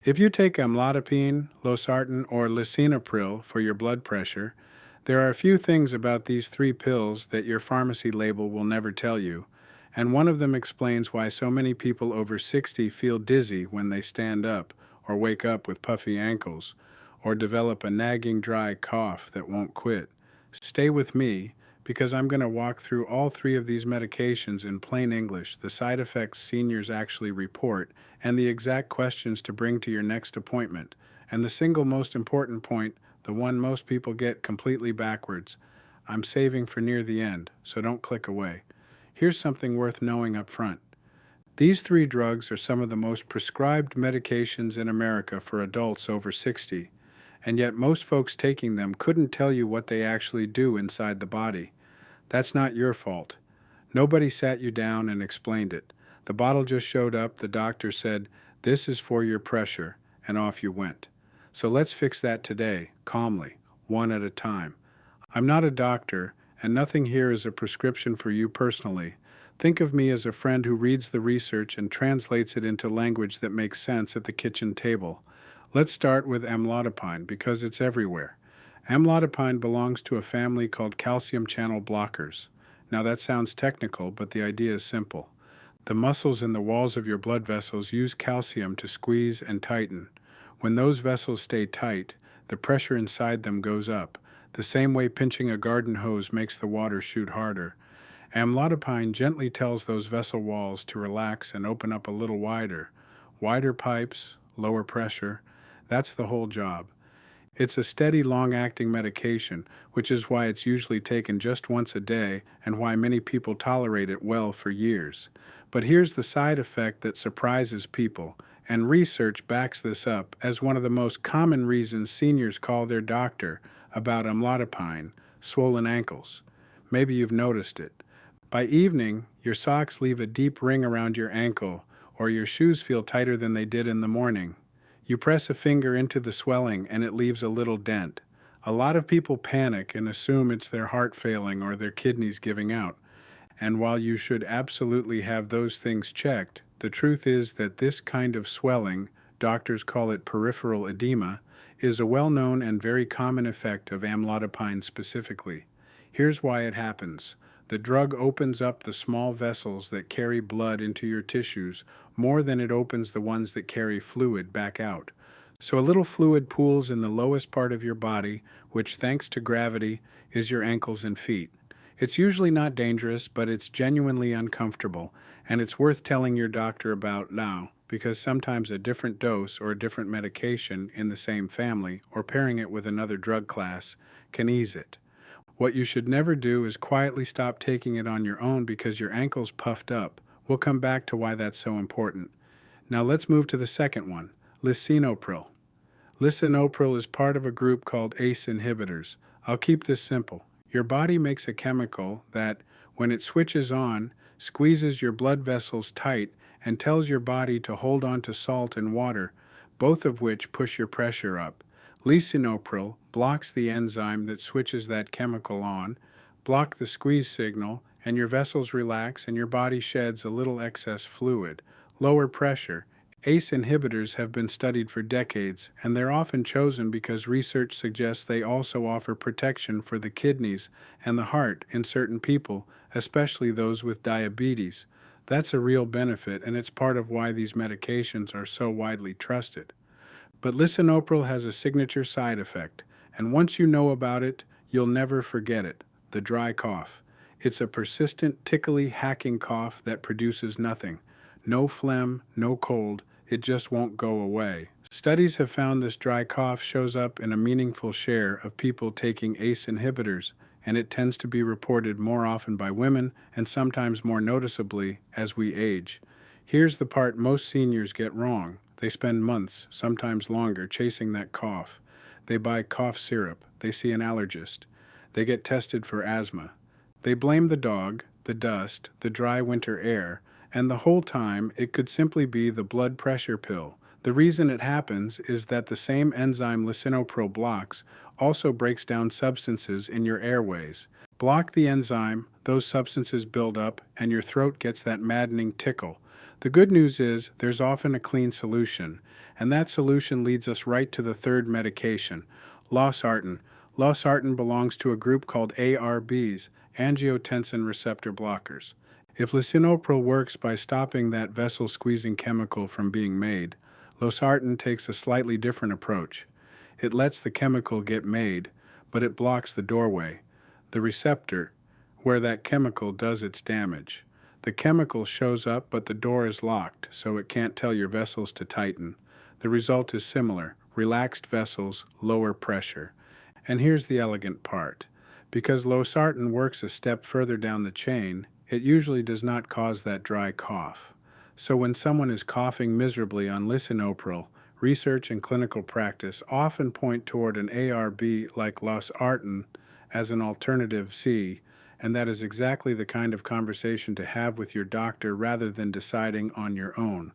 If you take amlodipine, losartan, or lisinopril for your blood pressure, there are a few things about these three pills that your pharmacy label will never tell you, and one of them explains why so many people over 60 feel dizzy when they stand up, or wake up with puffy ankles, or develop a nagging dry cough that won't quit. Stay with me, because I'm going to walk through all three of these medications in plain English, the side effects seniors actually report, and the exact questions to bring to your next appointment. And the single most important point, the one most people get completely backwards, I'm saving for near the end, so don't click away. Here's something worth knowing up front. These three drugs are some of the most prescribed medications in America for adults over 60, and yet most folks taking them couldn't tell you what they actually do inside the body. That's not your fault. Nobody sat you down and explained it. The bottle just showed up, the doctor said, "This is for your pressure," and off you went. So let's fix that today, calmly, one at a time. I'm not a doctor, and nothing here is a prescription for you personally. Think of me as a friend who reads the research and translates it into language that makes sense at the kitchen table. Let's start with amlodipine because it's everywhere. Amlodipine belongs to a family called calcium channel blockers. Now that sounds technical, but the idea is simple. The muscles in the walls of your blood vessels use calcium to squeeze and tighten. When those vessels stay tight, the pressure inside them goes up, the same way pinching a garden hose makes the water shoot harder. Amlodipine gently tells those vessel walls to relax and open up a little wider. Wider pipes, lower pressure. That's the whole job. It's a steady, long-acting medication, which is why it's usually taken just once a day and why many people tolerate it well for years. But here's the side effect that surprises people, and research backs this up as one of the most common reasons seniors call their doctor about amlodipine: swollen ankles. Maybe you've noticed it. By evening, your socks leave a deep ring around your ankle, or your shoes feel tighter than they did in the morning. You press a finger into the swelling and it leaves a little dent. A lot of people panic and assume it's their heart failing or their kidneys giving out. And while you should absolutely have those things checked, the truth is that this kind of swelling, doctors call it peripheral edema, is a well-known and very common effect of amlodipine specifically. Here's why it happens. The drug opens up the small vessels that carry blood into your tissues more than it opens the ones that carry fluid back out. So a little fluid pools in the lowest part of your body, which, thanks to gravity, is your ankles and feet. It's usually not dangerous, but it's genuinely uncomfortable, and it's worth telling your doctor about now, because sometimes a different dose or a different medication in the same family, or pairing it with another drug class, can ease it. What you should never do is quietly stop taking it on your own because your ankle's puffed up. We'll come back to why that's so important. Now let's move to the second one, Lisinopril. Lisinopril is part of a group called ACE inhibitors. I'll keep this simple. Your body makes a chemical that, when it switches on, squeezes your blood vessels tight and tells your body to hold on to salt and water, both of which push your pressure up. Lisinopril blocks the enzyme that switches that chemical on, blocks the squeeze signal, and your vessels relax and your body sheds a little excess fluid. Lower pressure. ACE inhibitors have been studied for decades, and they're often chosen because research suggests they also offer protection for the kidneys and the heart in certain people, especially those with diabetes. That's a real benefit, and it's part of why these medications are so widely trusted. But lisinopril has a signature side effect, and once you know about it, you'll never forget it: the dry cough. It's a persistent, tickly, hacking cough that produces nothing. No phlegm, no cold, it just won't go away. Studies have found this dry cough shows up in a meaningful share of people taking ACE inhibitors, and it tends to be reported more often by women and sometimes more noticeably as we age. Here's the part most seniors get wrong. They spend months, sometimes longer, chasing that cough. They buy cough syrup. They see an allergist. They get tested for asthma. They blame the dog, the dust, the dry winter air, and the whole time it could simply be the blood pressure pill. The reason it happens is that the same enzyme lisinopril blocks also breaks down substances in your airways. Block the enzyme, those substances build up, and your throat gets that maddening tickle. The good news is there's often a clean solution, and that solution leads us right to the third medication, Losartan. Losartan belongs to a group called ARBs, angiotensin receptor blockers. If lisinopril works by stopping that vessel-squeezing chemical from being made, Losartan takes a slightly different approach. It lets the chemical get made, but it blocks the doorway, the receptor, where that chemical does its damage. The chemical shows up, but the door is locked, so it can't tell your vessels to tighten. The result is similar: relaxed vessels, lower pressure. And here's the elegant part. Because Losartan works a step further down the chain, it usually does not cause that dry cough. So when someone is coughing miserably on lisinopril, research and clinical practice often point toward an ARB like Losartan as an alternative C, and that is exactly the kind of conversation to have with your doctor rather than deciding on your own.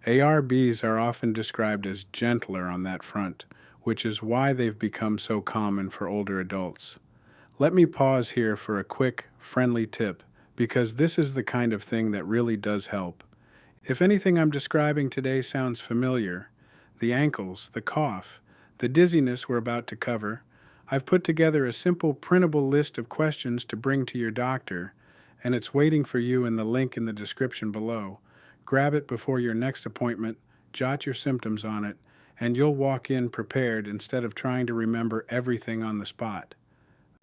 ARBs are often described as gentler on that front, which is why they've become so common for older adults. Let me pause here for a quick, friendly tip, because this is the kind of thing that really does help. If anything I'm describing today sounds familiar, the ankles, the cough, the dizziness we're about to cover, I've put together a simple printable list of questions to bring to your doctor, and it's waiting for you in the link in the description below. Grab it before your next appointment, jot your symptoms on it, and you'll walk in prepared instead of trying to remember everything on the spot.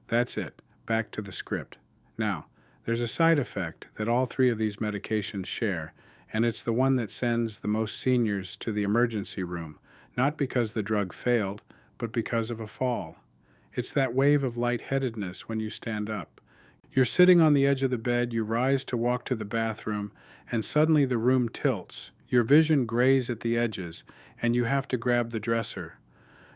That's it. Back to the script. Now, there's a side effect that all three of these medications share, and it's the one that sends the most seniors to the emergency room, not because the drug failed, but because of a fall. It's that wave of lightheadedness when you stand up. You're sitting on the edge of the bed, you rise to walk to the bathroom, and suddenly the room tilts. Your vision grays at the edges, and you have to grab the dresser.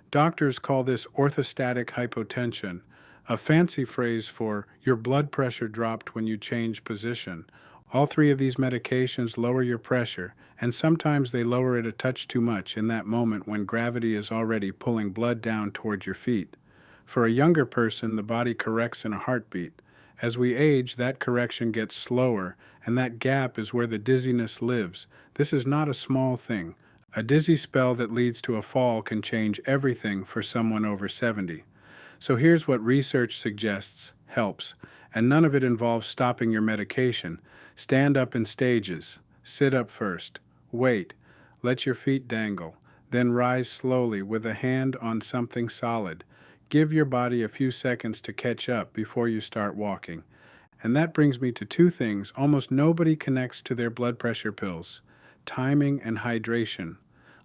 Doctors call this orthostatic hypotension, a fancy phrase for your blood pressure dropped when you change position. All three of these medications lower your pressure, and sometimes they lower it a touch too much in that moment when gravity is already pulling blood down toward your feet. For a younger person, the body corrects in a heartbeat. As we age, that correction gets slower, and that gap is where the dizziness lives. This is not a small thing. A dizzy spell that leads to a fall can change everything for someone over 70. So here's what research suggests helps, and none of it involves stopping your medication. Stand up in stages. Sit up first. Wait. Let your feet dangle. Then rise slowly with a hand on something solid. Give your body a few seconds to catch up before you start walking. And that brings me to two things almost nobody connects to their blood pressure pills: timing and hydration.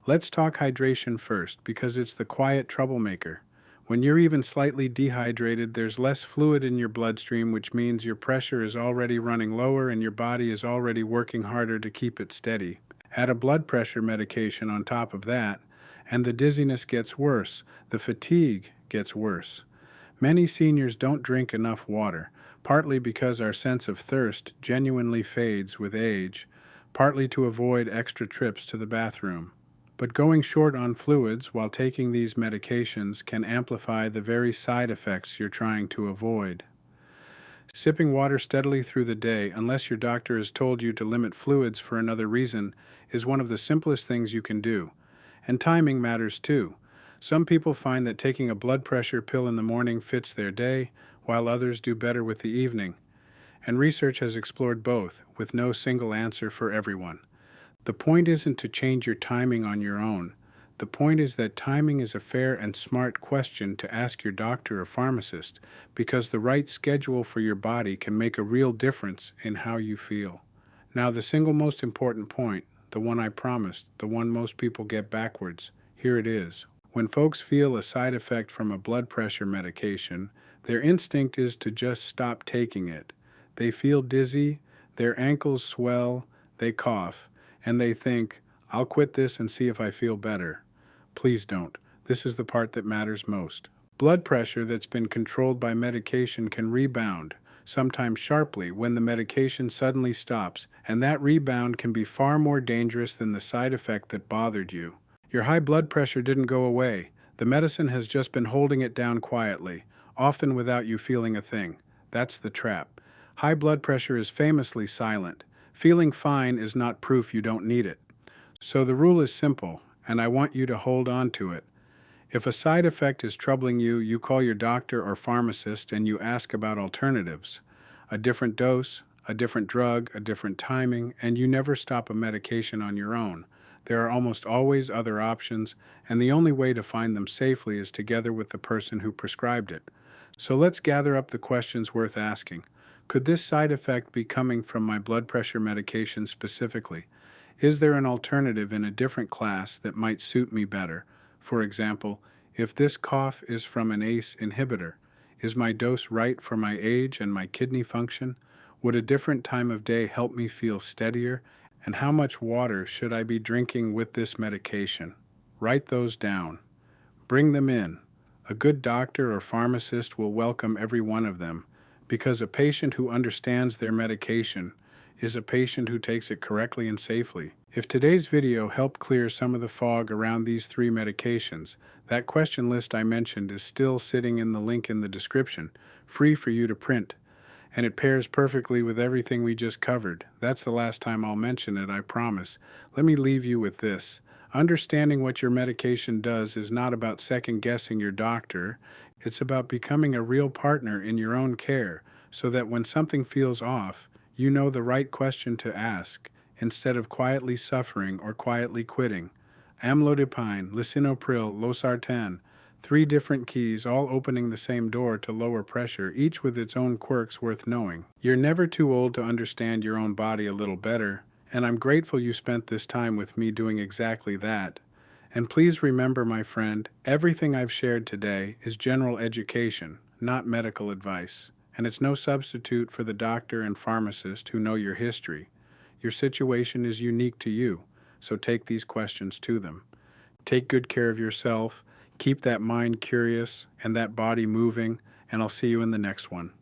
Let's talk hydration first, because it's the quiet troublemaker. When you're even slightly dehydrated, there's less fluid in your bloodstream, which means your pressure is already running lower and your body is already working harder to keep it steady. Add a blood pressure medication on top of that, and the dizziness gets worse, the fatigue gets worse. Many seniors don't drink enough water, partly because our sense of thirst genuinely fades with age, partly to avoid extra trips to the bathroom. But going short on fluids while taking these medications can amplify the very side effects you're trying to avoid. Sipping water steadily through the day, unless your doctor has told you to limit fluids for another reason, is one of the simplest things you can do. And timing matters too. Some people find that taking a blood pressure pill in the morning fits their day, while others do better with the evening. And research has explored both, with no single answer for everyone. The point isn't to change your timing on your own. The point is that timing is a fair and smart question to ask your doctor or pharmacist, because the right schedule for your body can make a real difference in how you feel. Now, the single most important point, the one I promised, the one most people get backwards, here it is. When folks feel a side effect from a blood pressure medication, their instinct is to just stop taking it. They feel dizzy, their ankles swell, they cough, and they think, I'll quit this and see if I feel better. Please don't. This is the part that matters most. Blood pressure that's been controlled by medication can rebound, sometimes sharply, when the medication suddenly stops, and that rebound can be far more dangerous than the side effect that bothered you. Your high blood pressure didn't go away. The medicine has just been holding it down quietly, often without you feeling a thing. That's the trap. High blood pressure is famously silent. Feeling fine is not proof you don't need it. So the rule is simple, and I want you to hold on to it. If a side effect is troubling you, you call your doctor or pharmacist and you ask about alternatives. A different dose, a different drug, a different timing, and you never stop a medication on your own. There are almost always other options, and the only way to find them safely is together with the person who prescribed it. So let's gather up the questions worth asking. Could this side effect be coming from my blood pressure medication specifically? Is there an alternative in a different class that might suit me better? For example, if this cough is from an ACE inhibitor, is my dose right for my age and my kidney function? Would a different time of day help me feel steadier? And how much water should I be drinking with this medication? Write those down. Bring them in. A good doctor or pharmacist will welcome every one of them, because a patient who understands their medication is a patient who takes it correctly and safely. If today's video helped clear some of the fog around these 3 medications, that question list I mentioned is still sitting in the link in the description, free for you to print. And it pairs perfectly with everything we just covered. That's the last time I'll mention it, I promise. Let me leave you with this. Understanding what your medication does is not about second-guessing your doctor. It's about becoming a real partner in your own care, so that when something feels off, you know the right question to ask, instead of quietly suffering or quietly quitting. Amlodipine, Lisinopril, Losartan, 3 different keys all opening the same door to lower pressure, each with its own quirks worth knowing. You're never too old to understand your own body a little better, and I'm grateful you spent this time with me doing exactly that. And please remember, my friend, everything I've shared today is general education, not medical advice. And it's no substitute for the doctor and pharmacist who know your history. Your situation is unique to you, so take these questions to them. Take good care of yourself, keep that mind curious and that body moving, and I'll see you in the next one.